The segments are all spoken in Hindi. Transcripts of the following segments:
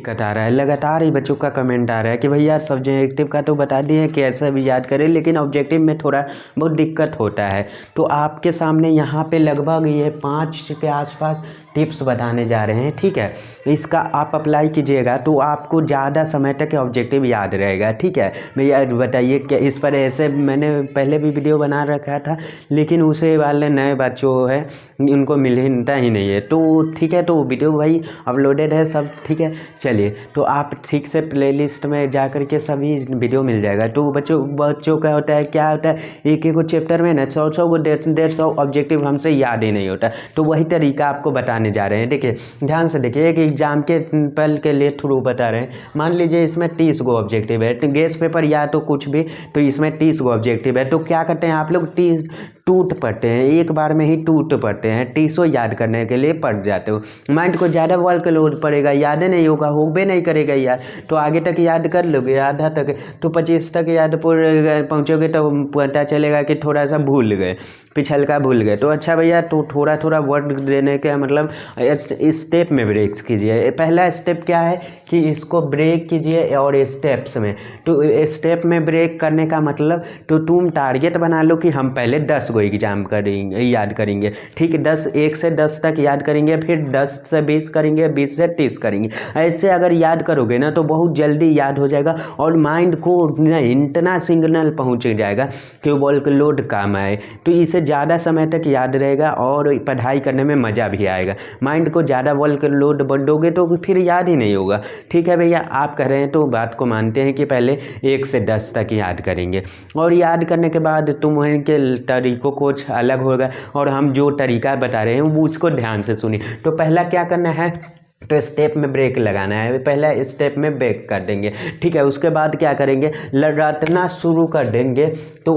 दिक्कत आ रहा है। लगातार ही बच्चों का कमेंट आ रहा है कि भैया सब्जेक्टिव का तो बता दिए कि ऐसा भी याद करें, लेकिन ऑब्जेक्टिव में थोड़ा बहुत दिक्कत होता है। तो आपके सामने यहाँ पे लगभग ये 5 के आसपास टिप्स बताने जा रहे हैं, ठीक है। इसका आप अप्लाई कीजिएगा तो आपको ज़्यादा समय तक ऑब्जेक्टिव याद रहेगा, ठीक है। भैया बताइए कि इस पर ऐसे मैंने पहले भी वीडियो बना रखा था, लेकिन उसे वाले नए बच्चों है उनको मिलता ही नहीं है। तो ठीक है, तो वीडियो भाई अपलोडेड है सब, ठीक है। चलिए, तो आप ठीक से प्लेलिस्ट में जा कर के सभी वीडियो मिल जाएगा। तो बच्चों का होता है, क्या होता है, एक एक चैप्टर में ना 100 वो 150 ऑब्जेक्टिव हमसे याद ही नहीं होता। तो वही तरीका आपको बताने जा रहे हैं। देखिए ध्यान से देखिए, एक एग्जाम के पल के लिए थ्रू बता रहे हैं। मान लीजिए इसमें 30 गो ऑब्जेक्टिव है, तो गेस पेपर या तो कुछ भी, तो इसमें 30 गो ऑब्जेक्टिव है। तो क्या करते हैं आप लोग, टूट पढ़ते हैं, एक बार में ही टूट पढ़ते हैं, 30 याद करने के लिए पढ़ जाते हो। माइंड को ज़्यादा वर्क लोड पड़ेगा, याद नहीं होगा, होबे नहीं करेगा यार। तो आगे तक याद कर लोगे, आधा तक, तो 25 तक याद पहुँचोगे तो पता चलेगा कि थोड़ा सा भूल गए, पिछल का भूल गए। तो अच्छा भैया, तो थोड़ा थोड़ा वर्ड देने का मतलब स्टेप में ब्रेक्स कीजिए। पहला स्टेप क्या है कि इसको ब्रेक कीजिए और स्टेप्स में। तो स्टेप में ब्रेक करने का मतलब, तो तुम टारगेट बना लो कि हम पहले 10 गो एग्जाम करेंगे, याद करेंगे, ठीक है। 1 से 10 तक याद करेंगे, फिर 10 से 20 करेंगे, 20 से 30 करेंगे। ऐसे अगर याद करोगे ना तो बहुत जल्दी याद हो जाएगा और माइंड को इतना सिग्नल पहुँच जाएगा कि वो लोड काम आए। तो इसे ज़्यादा समय तक याद रहेगा और पढ़ाई करने में मज़ा भी आएगा। माइंड को ज़्यादा वर्क लोड बढ़ोगे तो फिर याद ही नहीं होगा, ठीक है भैया। आप कह रहे हैं तो बात को मानते हैं कि पहले 1 से 10 तक याद करेंगे, और याद करने के बाद तुम्हारे तरीकों कुछ अलग होगा, और हम जो तरीका बता रहे हैं वो उसको ध्यान से सुनिए। तो पहला क्या करना है, तो स्टेप में ब्रेक लगाना है। पहला स्टेप में ब्रेक कर देंगे, ठीक है। उसके बाद क्या करेंगे, रटना शुरू कर देंगे। तो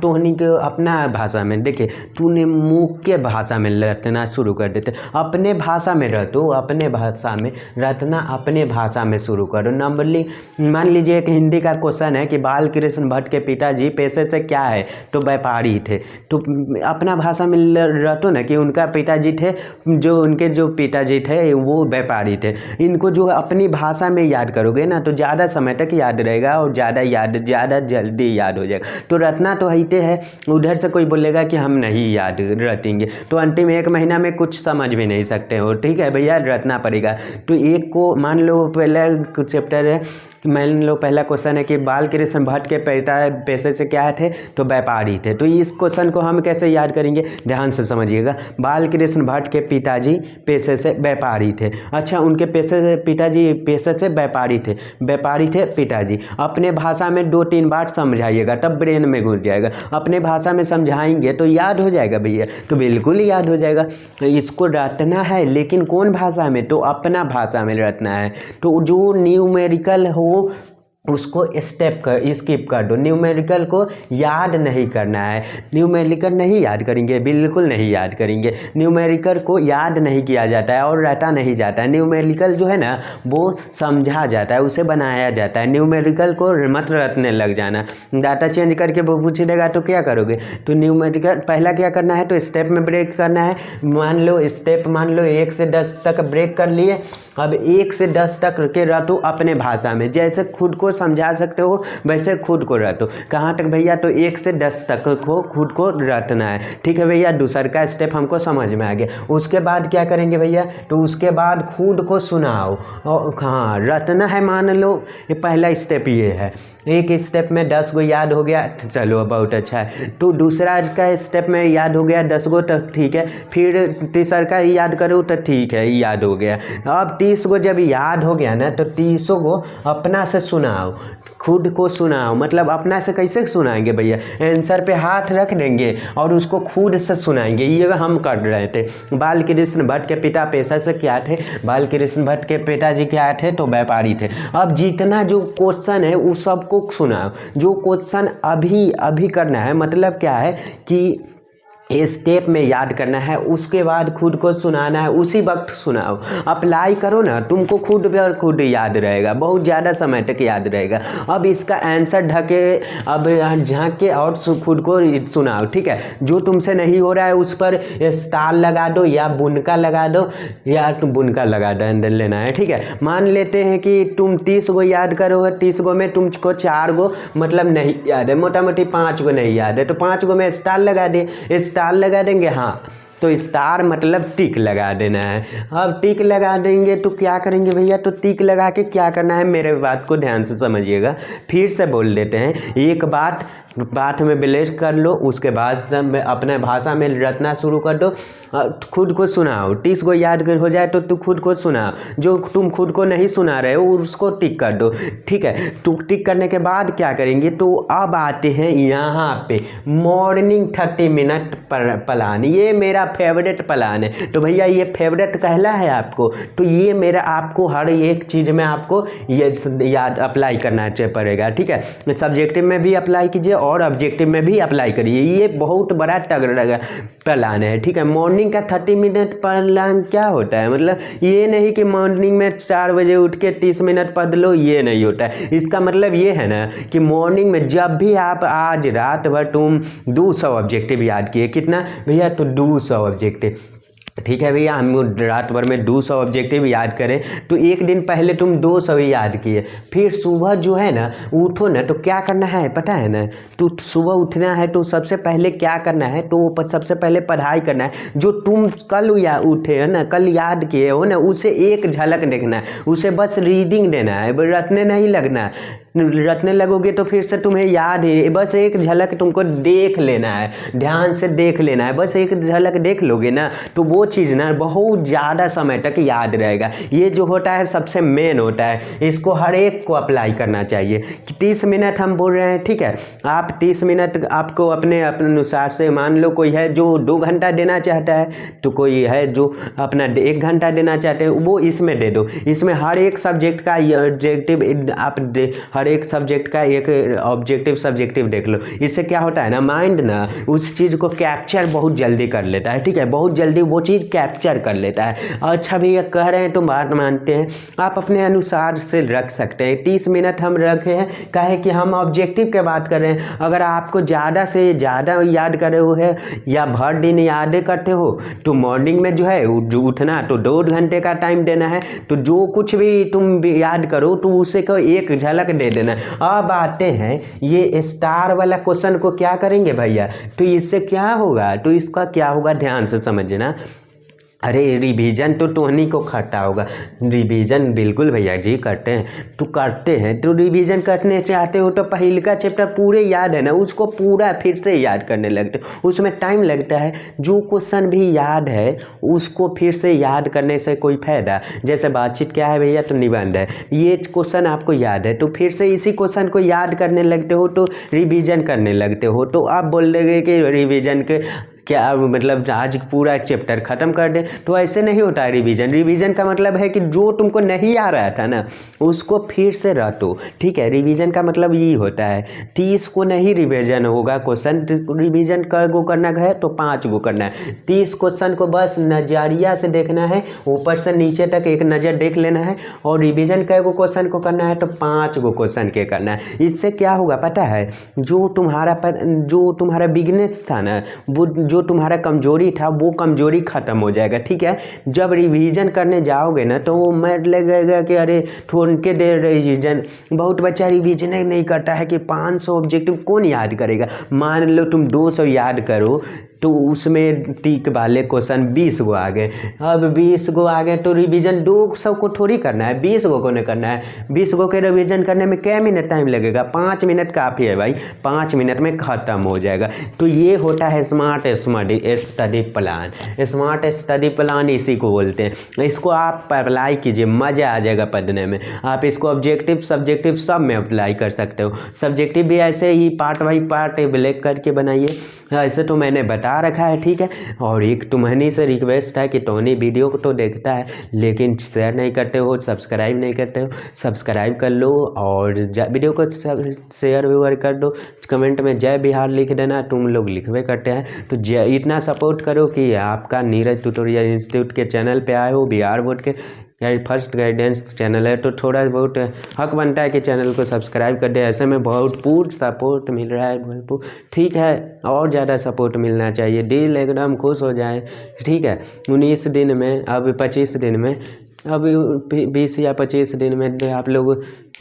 टोनी के अपना भाषा में, देखिए तूने मुँह के भाषा में रटना शुरू कर देते, अपने भाषा में रटो, अपने भाषा में रटना, अपने भाषा में शुरू करो। नंबरली मान लीजिए एक हिंदी का क्वेश्चन है कि बाल कृष्ण भट्ट के पिताजी पेशे से क्या है, तो व्यापारी थे। तो अपना भाषा में रटो ना कि उनका पिताजी थे, जो उनके जो पिताजी थे वो व्यापारी थे। इनको जो अपनी भाषा में याद करोगे ना तो ज़्यादा समय तक याद रहेगा और ज़्यादा जल्दी याद हो जाएगा। तो रटना तो हईते है, उधर से कोई बोलेगा कि हम नहीं याद रटेंगे तो अंतिम 1 महीना में कुछ समझ भी नहीं सकते हो, ठीक है भैया, रटना पड़ेगा। तो एक को मान लो पहला चैप्टर है, मान लो पहला क्वेश्चन है कि बाल कृष्ण भट्ट के पेशे से क्या थे, तो व्यापारी थे। तो इस क्वेश्चन को हम कैसे याद करेंगे, ध्यान से समझिएगा। बाल कृष्ण भट्ट के पिताजी पेशे से व्यापारी थे। अच्छा, उनके पिताजी पेशे से व्यापारी थे पिताजी। अपने भाषा में 2-3 बार समझाइएगा, तब ब्रेन में घुस जाएगा। अपने भाषा में समझाएंगे तो याद हो जाएगा भैया, तो बिल्कुल ही याद हो जाएगा। इसको रटना है, लेकिन कौन भाषा में, तो अपना भाषा में रटना है। तो जो न्यूमेरिकल हो उसको स्किप कर दो, न्यूमेरिकल को याद नहीं करना है। न्यूमेरिकल नहीं याद करेंगे, बिल्कुल नहीं याद करेंगे। न्यूमेरिकल को याद नहीं किया जाता है और रटा नहीं जाता है। न्यूमेरिकल जो है ना वो समझा जाता है, उसे बनाया जाता है। न्यूमेरिकल को मत रटने लग जाना। डाटा चेंज करके वो पूछ देगा तो क्या करोगे। तो न्यूमेरिकल पहला क्या करना है, तो स्टेप में ब्रेक करना है। मान लो 1 से 10 तक ब्रेक कर लिए। अब 1 से 10 तक के रटो अपने भाषा में, जैसे खुद को समझा सकते हो वैसे खुद को रटो। कहाँ तक भैया, तो 1 से 10 तक को खुद को रटना है, ठीक है भैया। दूसरा का स्टेप हमको समझ में आ गया। उसके बाद क्या करेंगे भैया, तो उसके बाद खुद को सुनाओ। और हाँ, रटना है, मान लो ये पहला स्टेप ये है। एक स्टेप में 10 गो याद हो गया, चलो बहुत अच्छा है। तो दूसरा का स्टेप में याद हो गया 10 गो, तो ठीक है। फिर तीसरा का याद करो तो ठीक है, याद हो गया। अब 30 गो जब याद हो गया ना तो 30 गो अपना से सुनाओ, खुद को सुनाओ। मतलब अपना से कैसे सुनाएंगे भैया, आंसर पे हाथ रख देंगे और उसको खुद से सुनाएंगे। ये हम कर रहे थे। बाल कृष्ण भट्ट के पिता पेशा से क्या थे, बाल कृष्ण भट्ट के पिताजी क्या थे, तो व्यापारी थे। अब जितना जो क्वेश्चन है वो सबको सुनाओ। जो क्वेश्चन अभी करना है, मतलब क्या है कि स्टेप में याद करना है, उसके बाद खुद को सुनाना है, उसी वक्त सुनाओ। अप्लाई करो ना, तुमको खुद पे और खुद याद रहेगा, बहुत ज़्यादा समय तक याद रहेगा। अब इसका आंसर ढके, अब झाँक के और खुद को सुनाओ, ठीक है। जो तुमसे नहीं हो रहा है उस पर स्टार लगा दो या बुनका लगा दो, या बुनका लगा दो लेना है, ठीक है। मान लेते हैं कि तुम 30 गो याद करो, 30 गो में तुमको 4 गो मतलब नहीं याद है, मोटा मोटी 5 गो नहीं याद है, तो 5 गो में स्टार लगा दे, स्टार लगा देंगे, हाँ तो स्टार मतलब टिक लगा देना है। अब टिक लगा देंगे तो क्या करेंगे भैया, तो टिक लगा के क्या करना है, मेरे बात को ध्यान से समझिएगा, फिर से बोल देते हैं। एक बात में बिलीव कर लो, उसके बाद अपने भाषा में रटना शुरू कर दो, खुद को सुनाओ। 30 को याद हो जाए तो तू खुद को सुनाओ, जो तुम खुद को नहीं सुना रहे हो उसको टिक कर दो, ठीक है। तो टिक करने के बाद क्या करेंगे, तो अब आते हैं यहाँ पे मॉर्निंग 30 मिनट प्लान। ये मेरा फेवरेट प्लान है, तो भैया ये फेवरेट कहला है आपको, तो ये मेरा आपको हर एक चीज़ में आपको ये याद अप्लाई करना पड़ेगा, ठीक है। सब्जेक्टिव में भी अप्लाई कीजिए और ऑब्जेक्टिव में भी अप्लाई करिए, ये बहुत बड़ा तगड़ा प्लान है, ठीक है। मॉर्निंग का 30 मिनट प्लान क्या होता है, मतलब ये नहीं कि मॉर्निंग में 4 बजे उठ के 30 मिनट पढ़ लो, ये नहीं होता है। इसका मतलब ये है ना कि मॉर्निंग में जब भी आप आज रात भर तुम 200 ऑब्जेक्टिव याद किए, कितना भैया, तो 200 ऑब्जेक्टिव, ठीक है भैया। हम रात भर में 200 ऑब्जेक्टिव याद करें, तो एक दिन पहले तुम 200 ही याद किए, फिर सुबह जो है ना उठो ना, तो क्या करना है पता है ना, तो सुबह उठना है तो सबसे पहले क्या करना है, तो सबसे पहले पढ़ाई करना है। जो तुम कल उठे है ना, कल याद किए हो ना, उसे एक झलक देखना है, उसे बस रीडिंग देना है, रटने नहीं लगना है। रटने लगोगे तो फिर से तुम्हें याद ही, बस एक झलक तुमको देख लेना है, ध्यान से देख लेना है, बस एक झलक देख लोगे ना तो वो चीज़ ना बहुत ज़्यादा समय तक याद रहेगा। ये जो होता है सबसे मेन होता है, इसको हर एक को अप्लाई करना चाहिए। 30 मिनट हम बोल रहे हैं, ठीक है। आप 30 मिनट आपको अपने अनुसार से, मान लो कोई है जो 2 घंटा देना चाहता है, तो कोई है जो अपना 1 घंटा देना चाहते हैं, वो इसमें दे दो। इसमें हर एक सब्जेक्ट का ऑब्जेक्टिव आप हर एक सब्जेक्ट का एक ऑब्जेक्टिव सब्जेक्टिव देख लो। इससे क्या होता है ना, माइंड ना उस चीज़ को कैप्चर बहुत जल्दी कर लेता है, ठीक है, बहुत जल्दी वो चीज़ कैप्चर कर लेता है। अच्छा भैया कह रहे हैं तो बात मानते हैं, आप अपने अनुसार से रख सकते हैं। 30 मिनट हम रखे हैं, काहे कि हम ऑब्जेक्टिव के बात कर रहे हैं। अगर आपको ज़्यादा से ज़्यादा याद करे हो है या भर दिन यादें करते हो, तो मॉर्निंग में जो है उठना तो 2 घंटे का टाइम देना है, तो जो कुछ भी तुम याद करो तो उसे को एक झलक दे देना। अब आते हैं ये स्टार वाला क्वेश्चन को क्या करेंगे भैया, तो इससे क्या होगा, तो इसका क्या होगा ध्यान से समझना। अरे रिवीजन तो टोनी को खट्टा होगा, रिवीजन बिल्कुल भैया जी करते हैं, तो करते हैं। तो रिवीजन करने चाहते हो तो पहले का चैप्टर पूरे याद है ना, उसको पूरा फिर से याद करने लगते हो, उसमें टाइम लगता है। जो क्वेश्चन भी याद है उसको फिर से याद करने से कोई फायदा, जैसे बातचीत क्या है भैया, तो निबंध है, ये क्वेश्चन आपको याद है, तो फिर से इसी क्वेश्चन को याद करने लगते हो, तो रिवीजन करने लगते हो। तो आप बोल देंगे कि रिवीजन के क्या मतलब आज पूरा चैप्टर ख़त्म कर दे, तो ऐसे नहीं होता है। रिवीजन का मतलब है कि जो तुमको नहीं आ रहा था ना उसको फिर से रटो, ठीक है। रिवीजन का मतलब ये होता है 30 को नहीं रिवीजन होगा क्वेश्चन, रिवीजन कर गो करना है तो 5 गो करना है। 30 क्वेश्चन को बस नज़रिया से देखना है, ऊपर से नीचे तक एक नज़र देख लेना है, और रिवीजन कै गो क्वेश्चन को करना है, तो 5 गो क्वेश्चन के करना है। इससे क्या होगा पता है, जो तुम्हारा बिगनेस था ना, वो जो तुम्हारा कमजोरी था वो कमजोरी खत्म हो जाएगा, ठीक है। जब रिवीजन करने जाओगे ना तो वो मैं लगेगा कि अरे थोड़े देर रिवीजन, बहुत बच्चा रिवीजन नहीं करता है कि 500 ऑब्जेक्टिव कौन याद करेगा। मान लो तुम 200 याद करो, तो उसमें टिक वाले क्वेश्चन 20 गो आ गए। अब 20 गो आ गए तो रिवीजन 200 को थोड़ी करना है, 20 गो को नहीं करना है। 20 गो के रिवीजन करने में क्या मिनट टाइम लगेगा, 5 मिनट काफ़ी है भाई, 5 मिनट में ख़त्म हो जाएगा। तो ये होता है smart study plan. Smart study plan इसी को बोलते हैं। इसको आप अप्लाई कीजिए, मज़ा आ जाएगा पढ़ने में। आप इसको ऑब्जेक्टिव सब्जेक्टिव सब में अप्लाई कर सकते हो। सब्जेक्टिव भी ऐसे ही पार्ट बाई पार्ट ब्लैक करके बनाइए, ऐसे तो मैंने बता बता रखा है, ठीक है। और एक तुम्हारी से रिक्वेस्ट है कि टोनी वीडियो को तो देखता है लेकिन शेयर नहीं करते हो, सब्सक्राइब नहीं करते हो, सब्सक्राइब कर लो और वीडियो को शेयर व्यूअर कर दो। कमेंट में जय बिहार लिख देना, तुम लोग लिखवे करते हैं तो इतना सपोर्ट करो कि आपका नीरज ट्यूटोरियल इंस्टीट्यूट के चैनल पे आए हो, बिहार बोर्ड के फर्स्ट गाइडेंस चैनल है तो थोड़ा बहुत हक बनता है कि चैनल को सब्सक्राइब कर दे। ऐसे में बहुत पूर्ण सपोर्ट मिल रहा है भरपूर, ठीक है। और ज़्यादा सपोर्ट मिलना चाहिए, दिल एकदम खुश हो जाए, ठीक है। 19 दिन में, अब 25 दिन में, अब 20 या 25 दिन में आप लोग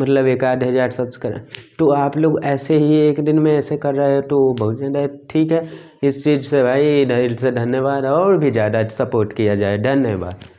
मतलब 1,000 सब्सक्राइब, तो आप लोग ऐसे ही एक दिन में ऐसे कर रहे हो तो बहुत ज़्यादा ठीक है। इस चीज़ से भाई दिल से धन्यवाद, और भी ज़्यादा सपोर्ट किया जाए, धन्यवाद।